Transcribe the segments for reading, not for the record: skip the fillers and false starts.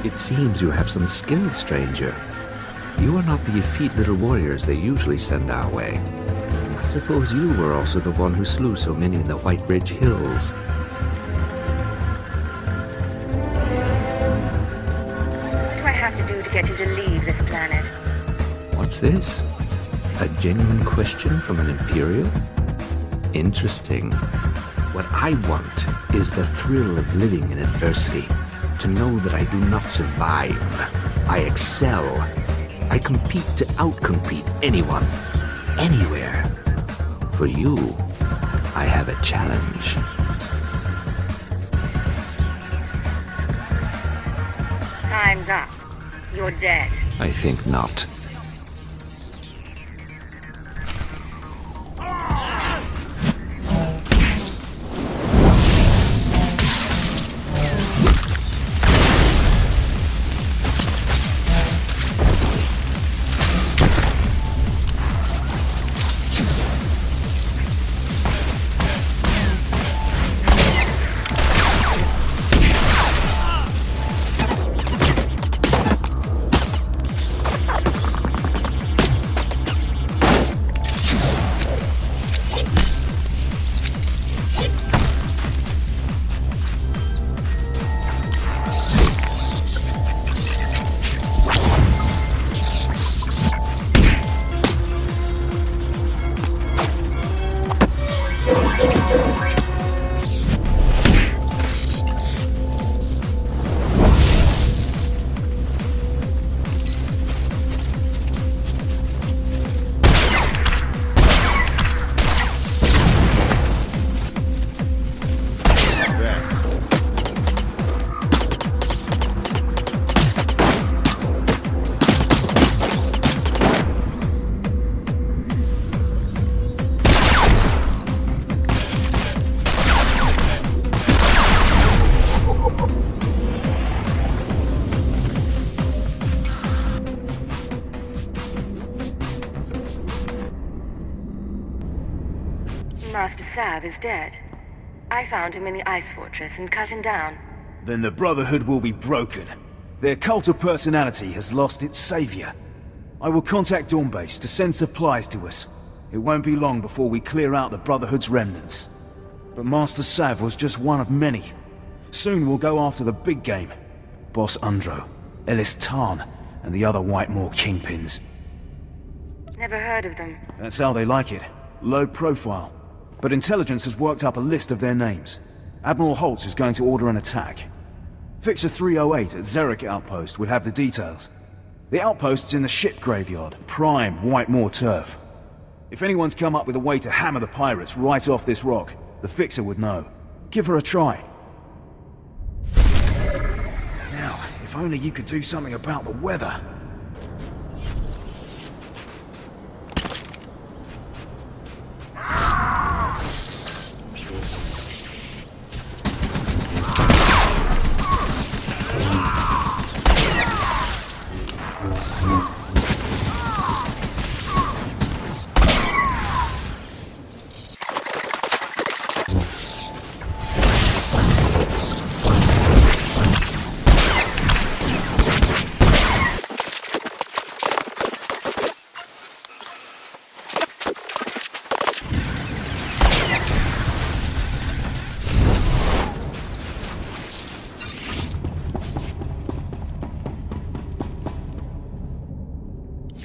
It seems you have some skill, stranger. You are not the effete little warriors they usually send our way. I suppose you were also the one who slew so many in the White Ridge Hills. What do I have to do to get you to leave this planet? What's this? A genuine question from an Imperial? Interesting. What I want is the thrill of living in adversity. To know that I do not survive. I excel. I compete to outcompete anyone. Anywhere. For you, I have a challenge. Time's up. You're dead. I think not. Master Sav is dead. I found him in the ice fortress and cut him down. Then the Brotherhood will be broken. Their cult of personality has lost its savior. I will contact Dawnbase to send supplies to us. It won't be long before we clear out the Brotherhood's remnants. But Master Sav was just one of many. Soon we'll go after the big game. Boss Undro, Ellis Tarn, and the other Whitemore kingpins. Never heard of them. That's how they like it. Low profile. But intelligence has worked up a list of their names. Admiral Holtz is going to order an attack. Fixer 308 at Xeric Outpost would have the details. The outpost's in the ship graveyard, prime Whitemore turf. If anyone's come up with a way to hammer the pirates right off this rock, the Fixer would know. Give her a try. Now, if only you could do something about the weather.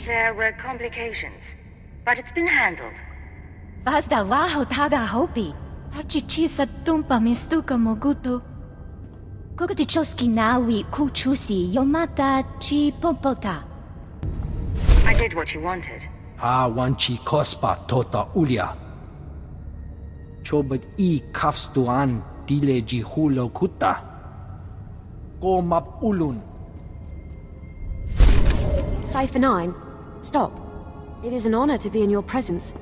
There were complications, but it's been handled. Basta waho tada hopi. Archichisa tumpa mistuka mogutu. Kukutichoski nawi kuchusi yomata chi pompota. I did what you wanted. Ha wanchi kospa tota ulia. Chobad I kafstuan dile jihulo kuta. Ko map ulun. Cypher 9, stop. It is an honor to be in your presence.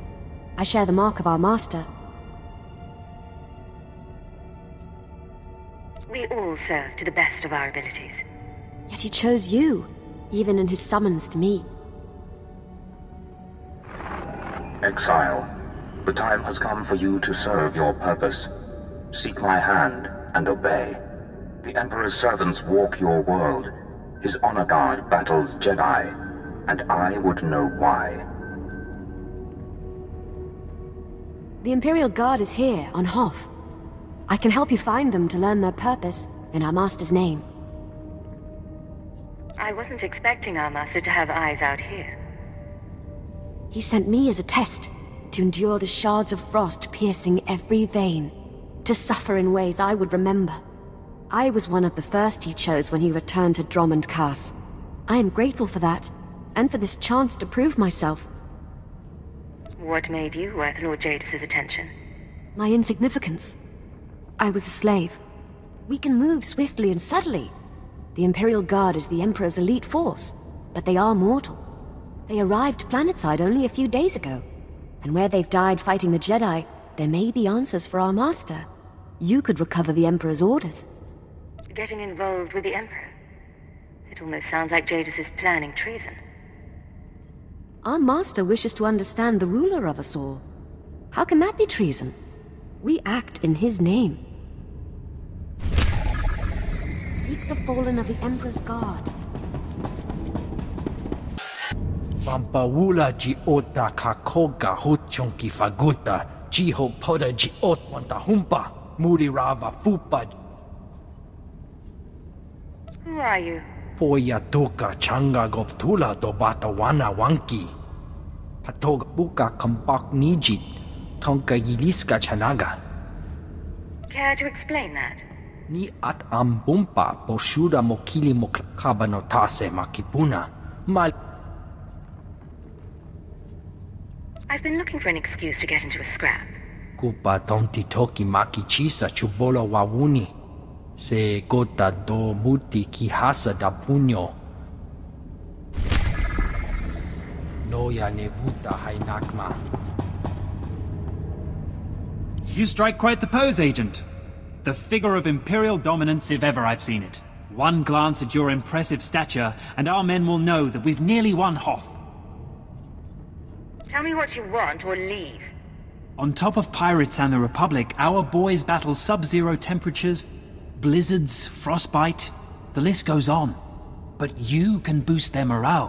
I share the mark of our master. We all serve to the best of our abilities. Yet he chose you, even in his summons to me. Exile, the time has come for you to serve your purpose. Seek my hand and obey. The Emperor's servants walk your world, His honor guard battles Jedi, and I would know why. The Imperial Guard is here, on Hoth. I can help you find them to learn their purpose in our Master's name. I wasn't expecting our Master to have eyes out here. He sent me as a test, to endure the shards of frost piercing every vein, to suffer in ways I would remember. I was one of the first he chose when he returned to Drummond Cass. I am grateful for that, and for this chance to prove myself. What made you worth Lord Jadus's attention? My insignificance. I was a slave. We can move swiftly and subtly. The Imperial Guard is the Emperor's elite force, but they are mortal. They arrived planetside only a few days ago, and where they've died fighting the Jedi, there may be answers for our Master. You could recover the Emperor's orders. Getting involved with the Emperor? It almost sounds like Jadus is planning treason. Our Master wishes to understand the ruler of us all. How can that be treason? We act in his name. Seek the fallen of the Emperor's Guard. Pampawula ji ota kakoga huchonki faguta, jiho poda ji ot wanta humpa, muri rava fupa. Who are you? Poya toka changa goptula do bata wana wanki. Patog buka kampak nijit, tonka yiliska chanaga. Care to explain that? Ni at ambumpa poshuda mokili moklakaba notase makipuna. Mal. I've been looking for an excuse to get into a scrap. Kupa tonti toki maki chisa chubolo wawuni. Se gota do muti kihasa da puño. Noya nevuta hainakma. You strike quite the pose, Agent. The figure of Imperial dominance if ever I've seen it. One glance at your impressive stature, and our men will know that we've nearly won Hoth. Tell me what you want, or leave. On top of pirates and the Republic, our boys battle sub-zero temperatures, blizzards, frostbite, the list goes on. But you can boost their morale.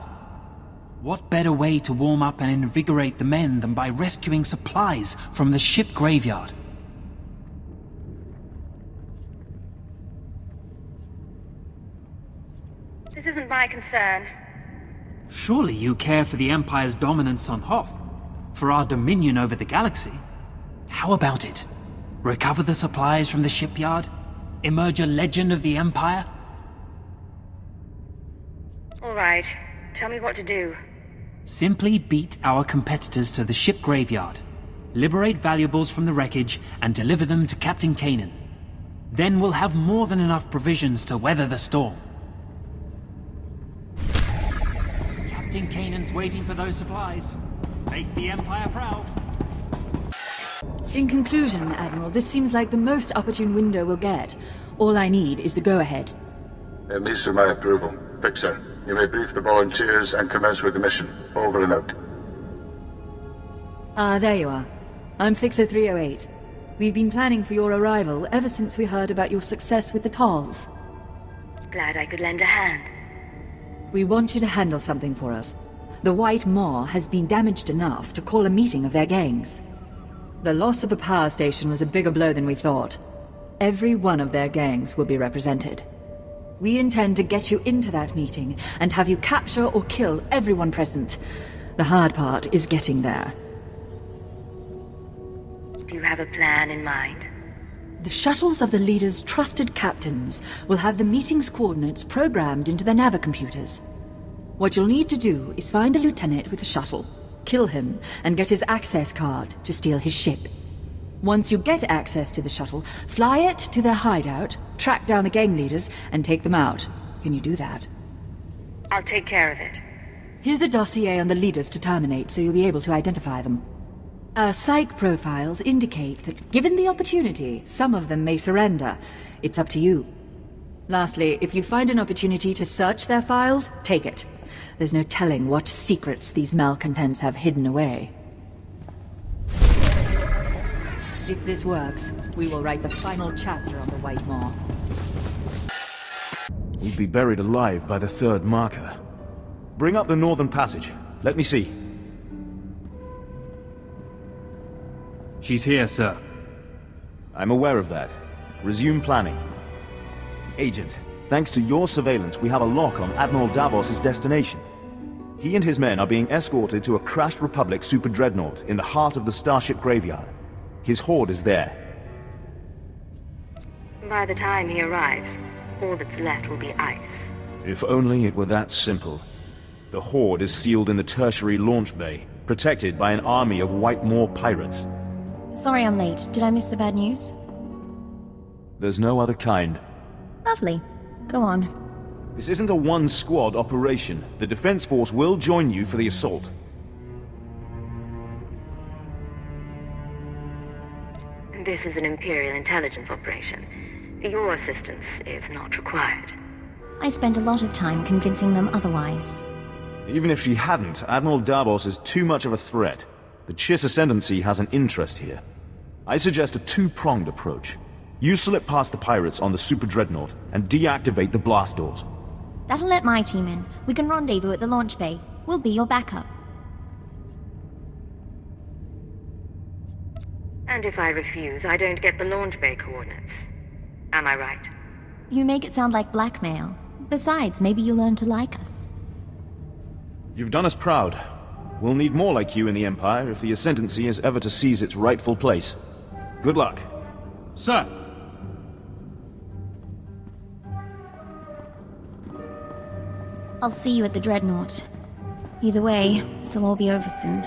What better way to warm up and invigorate the men than by rescuing supplies from the ship graveyard? This isn't my concern. Surely you care for the Empire's dominance on Hoth, for our dominion over the galaxy. How about it? Recover the supplies from the shipyard? Emerge a legend of the Empire? All right. Tell me what to do. Simply beat our competitors to the ship graveyard, liberate valuables from the wreckage, and deliver them to Captain Kanan. Then we'll have more than enough provisions to weather the storm. Captain Kanan's waiting for those supplies. Make the Empire proud. In conclusion, Admiral, this seems like the most opportune window we'll get. All I need is the go-ahead. It needs for my approval. Fixer, you may brief the volunteers and commence with the mission. Over and out. Ah, there you are. I'm Fixer 308. We've been planning for your arrival ever since we heard about your success with the Talls. Glad I could lend a hand. We want you to handle something for us. The White Maw has been damaged enough to call a meeting of their gangs. The loss of a power station was a bigger blow than we thought. Every one of their gangs will be represented. We intend to get you into that meeting and have you capture or kill everyone present. The hard part is getting there. Do you have a plan in mind? The shuttles of the leaders' trusted captains will have the meeting's coordinates programmed into their navicomputers. What you'll need to do is find a lieutenant with a shuttle, kill him, and get his access card to steal his ship. Once you get access to the shuttle, fly it to their hideout, track down the gang leaders, and take them out. Can you do that? I'll take care of it. Here's a dossier on the leaders to terminate, so you'll be able to identify them. Our psych profiles indicate that, given the opportunity, some of them may surrender. It's up to you. Lastly, if you find an opportunity to search their files, take it. There's no telling what secrets these malcontents have hidden away. If this works, we will write the final chapter on the White Maw. We'd be buried alive by the third marker. Bring up the northern passage. Let me see. She's here, sir. I'm aware of that. Resume planning. Agent, thanks to your surveillance, we have a lock on Admiral Davos' destination. He and his men are being escorted to a crashed Republic super dreadnought in the heart of the Starship graveyard. His horde is there. By the time he arrives, all that's left will be ice. If only it were that simple. The horde is sealed in the tertiary launch bay, protected by an army of White Moor pirates. Sorry I'm late. Did I miss the bad news? There's no other kind. Lovely. Go on. This isn't a one-squad operation. The Defense Force will join you for the assault. This is an Imperial intelligence operation. Your assistance is not required. I spent a lot of time convincing them otherwise. Even if she hadn't, Admiral Davos is too much of a threat. The Chiss Ascendancy has an interest here. I suggest a two-pronged approach. You slip past the pirates on the Super Dreadnought and deactivate the blast doors. That'll let my team in. We can rendezvous at the launch bay. We'll be your backup. And if I refuse, I don't get the launch bay coordinates. Am I right? You make it sound like blackmail. Besides, maybe you'll learn to like us. You've done us proud. We'll need more like you in the Empire if the Ascendancy is ever to seize its rightful place. Good luck. Sir! I'll see you at the Dreadnought. Either way, this'll all be over soon.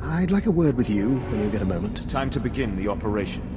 I'd like a word with you when you get a moment. It's time to begin the operation.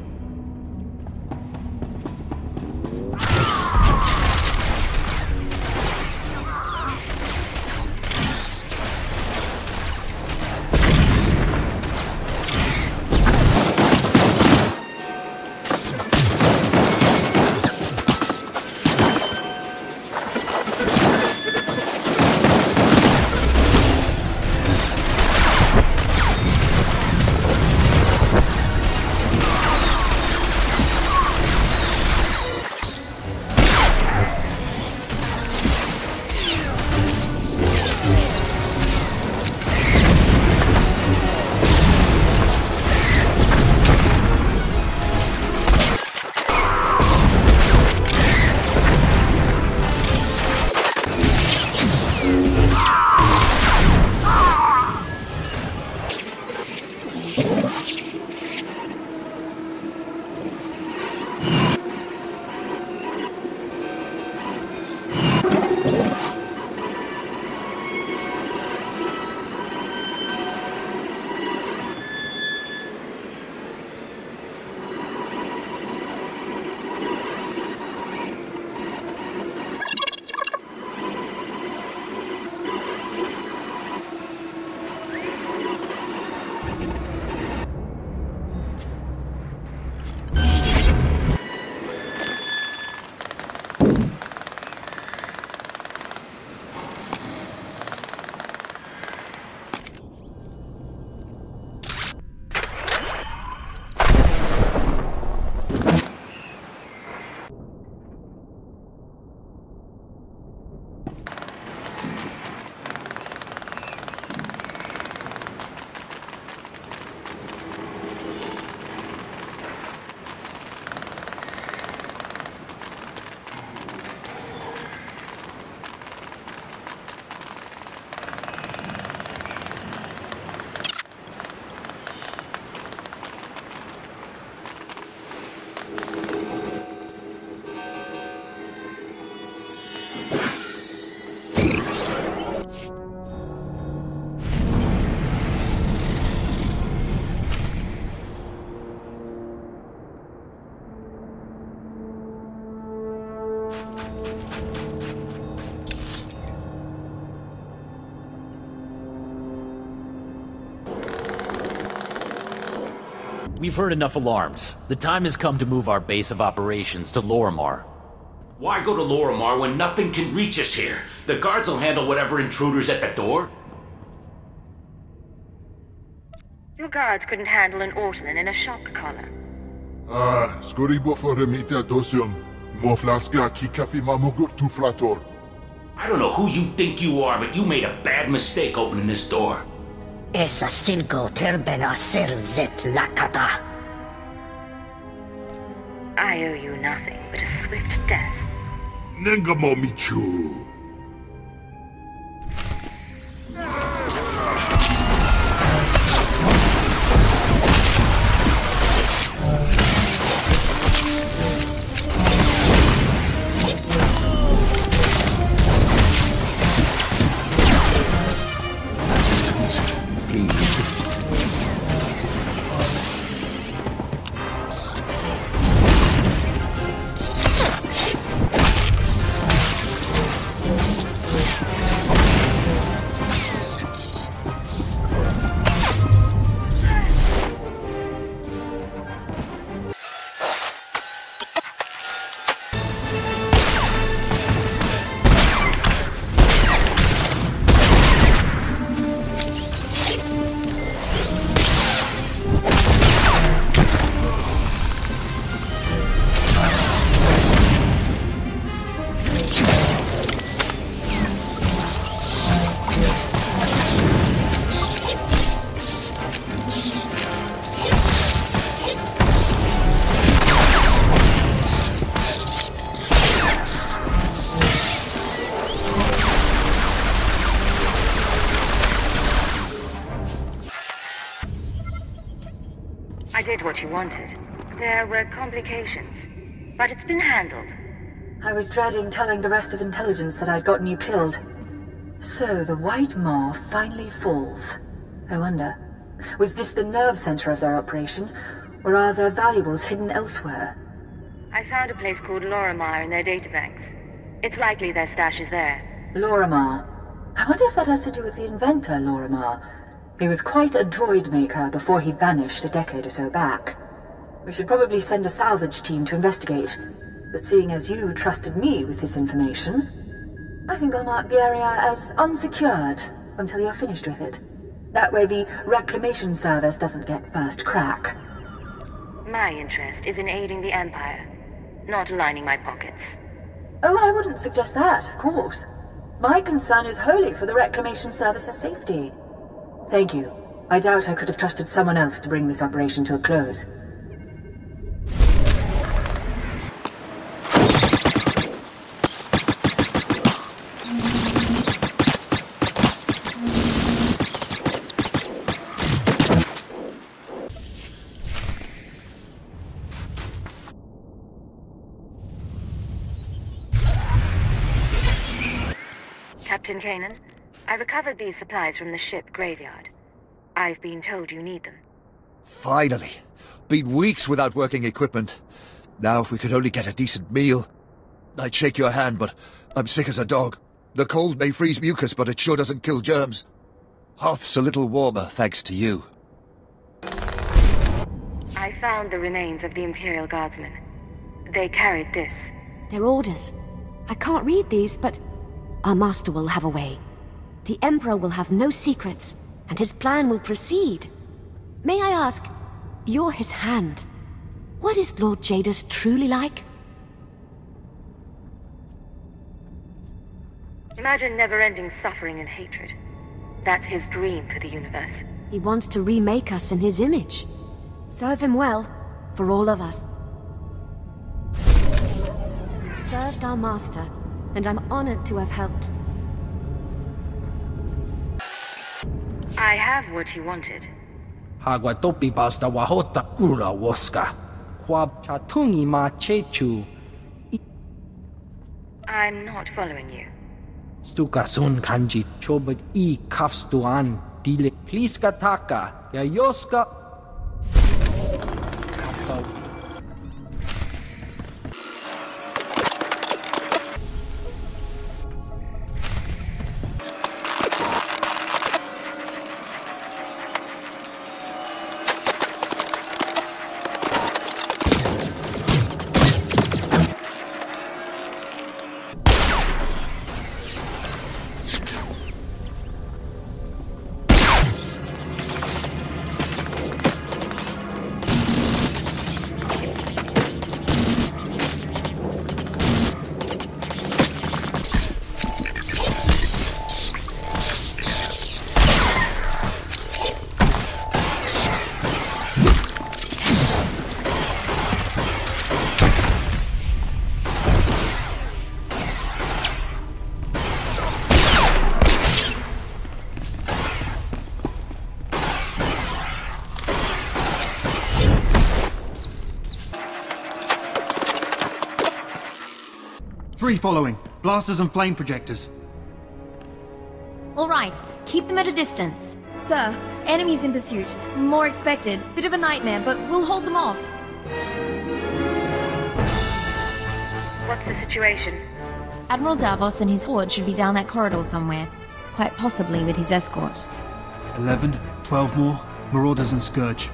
We've heard enough alarms. The time has come to move our base of operations to Lorimar. Why go to Lorimar when nothing can reach us here? The guards will handle whatever intruder's at the door. Your guards couldn't handle an Ortolan in a shock collar. Skoribo foremita dosium. Moflaska kikafi mamugut tu flator. I don't know who you think you are, but you made a bad mistake opening this door. Esa silgo terbena ser zet lakata. I owe you nothing but a swift death. Nengamomichu. I did what you wanted. There were complications, but it's been handled. I was dreading telling the rest of intelligence that I'd gotten you killed. So the White Maw finally falls. I wonder, was this the nerve center of their operation, or are their valuables hidden elsewhere? I found a place called Lorimar in their databanks. It's likely their stash is there. Lorimar. I wonder if that has to do with the inventor, Lorimar. He was quite a droid maker before he vanished a decade or so back. We should probably send a salvage team to investigate, but seeing as you trusted me with this information, I think I'll mark the area as unsecured until you're finished with it. That way the reclamation service doesn't get first crack. My interest is in aiding the Empire, not lining my pockets. Oh, I wouldn't suggest that, of course. My concern is wholly for the reclamation service's safety. Thank you. I doubt I could have trusted someone else to bring this operation to a close. Captain Kanan, I recovered these supplies from the ship graveyard. I've been told you need them. Finally! Been weeks without working equipment. Now if we could only get a decent meal. I'd shake your hand, but I'm sick as a dog. The cold may freeze mucus, but it sure doesn't kill germs. Hoth's a little warmer, thanks to you. I found the remains of the Imperial Guardsmen. They carried this. They're orders. I can't read these, but our master will have a way. The Emperor will have no secrets, and his plan will proceed. May I ask, you're his hand. What is Lord Jadus truly like? Imagine never-ending suffering and hatred. That's his dream for the universe. He wants to remake us in his image. Serve him well, for all of us. You've served our master, and I'm honored to have helped. I have what you wanted. Hagwatopi basta wahota gula woska. Kwab chatungi ma chechu. I'm not following you. Stukasun kanji chobot I kafstuan dile pliska taka ya yoska. Free following. Blasters and flame projectors. All right, keep them at a distance. Sir, enemies in pursuit. More expected. Bit of a nightmare, but we'll hold them off. What's the situation? Admiral Davos and his horde should be down that corridor somewhere. Quite possibly with his escort. 11, 12 more. Marauders and Scourge.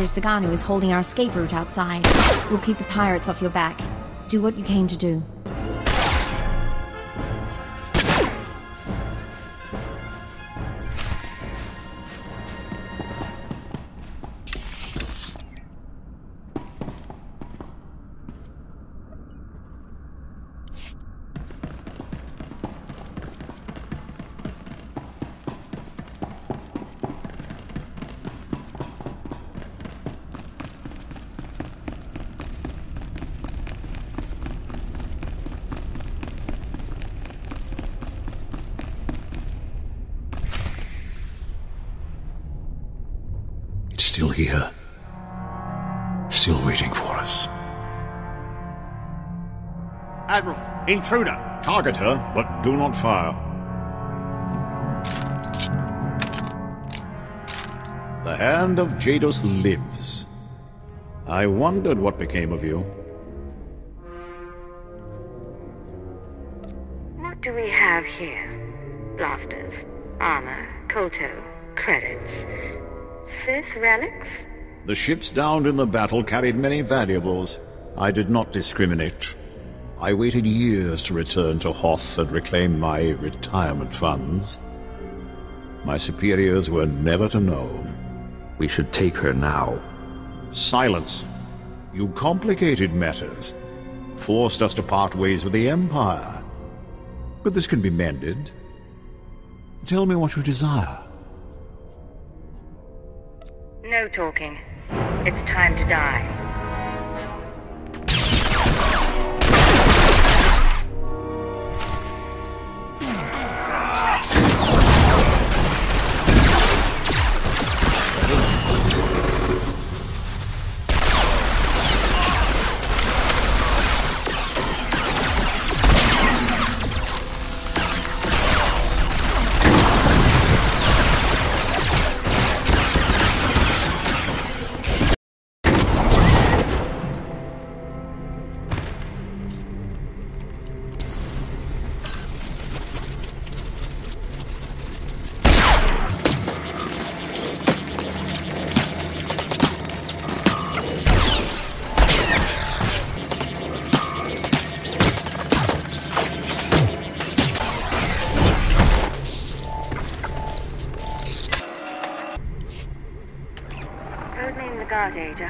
Saganu is holding our escape route outside. We'll keep the pirates off your back. Do what you came to do. Still here. Still waiting for us. Admiral, intruder! Target her, but do not fire. The hand of Jadus lives. I wondered what became of you. What do we have here? Blasters, armor, Kolto, credits. Sith relics? The ships downed in the battle carried many valuables. I did not discriminate. I waited years to return to Hoth and reclaim my retirement funds. My superiors were never to know. We should take her now. Silence. You complicated matters. Forced us to part ways with the Empire. But this can be mended. Tell me what you desire. No talking. It's time to die.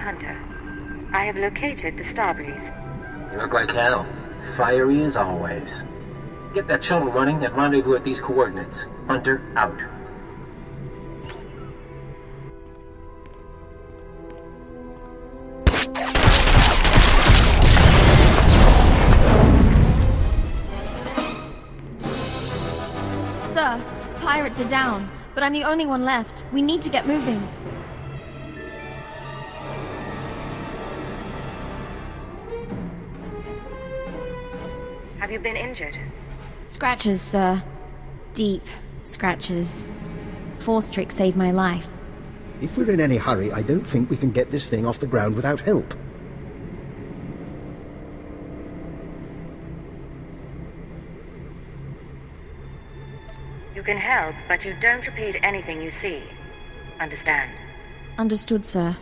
Hunter. I have located the Starbreeze. You look like hell. Fiery as always. Get that shuttle running and rendezvous at these coordinates. Hunter, out. Sir, pirates are down, but I'm the only one left. We need to get moving. Have you been injured? Scratches, sir. Deep scratches. Force trick saved my life. If we're in any hurry, I don't think we can get this thing off the ground without help. You can help, but you don't repeat anything you see. Understand? Understood, sir.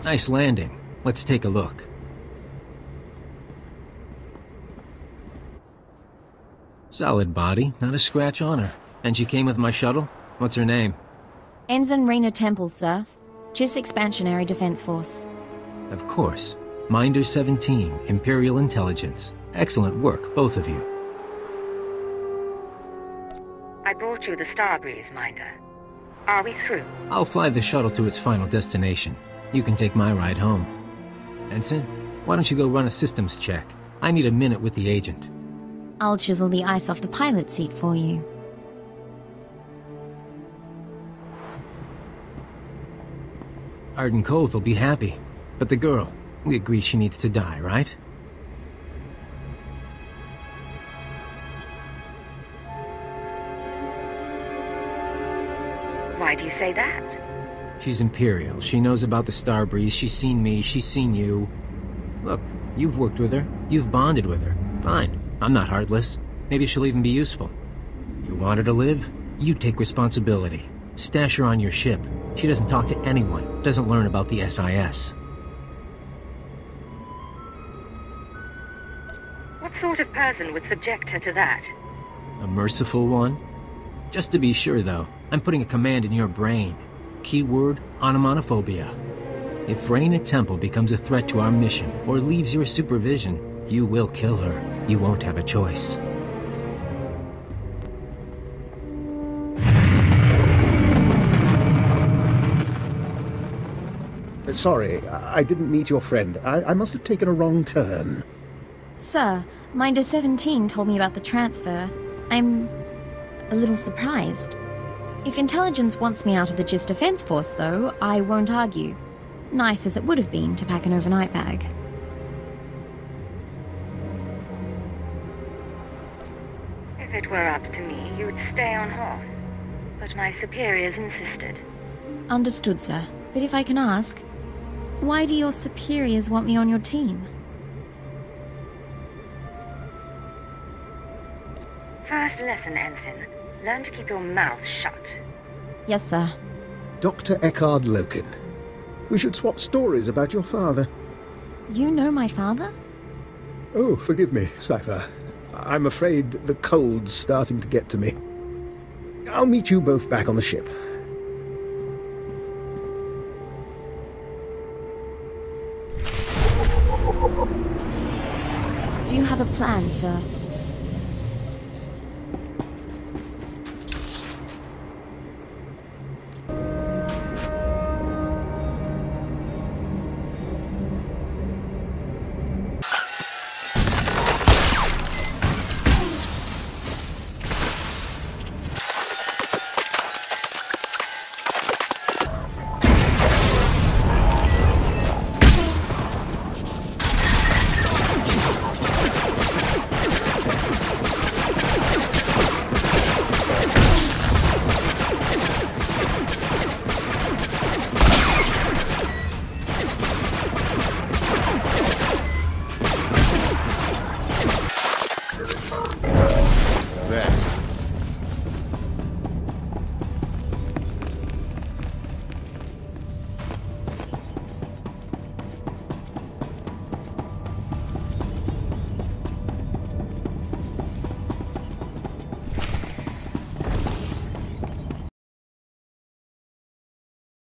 Nice landing. Let's take a look. Solid body, not a scratch on her. And she came with my shuttle? What's her name? Ensign Temple, sir. JIS Expansionary Defense Force. Of course. Minder 17, Imperial Intelligence. Excellent work, both of you. I brought you the Starbreeze, Minder. Are we through? I'll fly the shuttle to its final destination. You can take my ride home. Ensign, why don't you go run a systems check? I need a minute with the agent. I'll chisel the ice off the pilot seat for you. Arden Koth will be happy. But the girl, we agree she needs to die, right? Why do you say that? She's Imperial. She knows about the Starbreeze. She's seen me. She's seen you. Look, you've worked with her. You've bonded with her. Fine. I'm not heartless. Maybe she'll even be useful. You want her to live? You take responsibility. Stash her on your ship. She doesn't talk to anyone. Doesn't learn about the SIS. What sort of person would subject her to that? A merciful one? Just to be sure, though, I'm putting a command in your brain. Keyword, onomatophobia. If Ensign Temple becomes a threat to our mission, or leaves your supervision, you will kill her. You won't have a choice. Sorry, I didn't meet your friend. I must have taken a wrong turn. Sir, Minder 17 told me about the transfer. I'm a little surprised. If intelligence wants me out of the GIS Defense Force, though, I won't argue. Nice as it would have been to pack an overnight bag. If it were up to me, you'd stay on Hoth. But my superiors insisted. Understood, sir. But if I can ask, why do your superiors want me on your team? First lesson, Ensign. Learn to keep your mouth shut. Yes, sir. Dr. Eckhard Loken. We should swap stories about your father. You know my father? Oh, forgive me, Cypher. I'm afraid the cold's starting to get to me. I'll meet you both back on the ship. Do you have a plan, sir?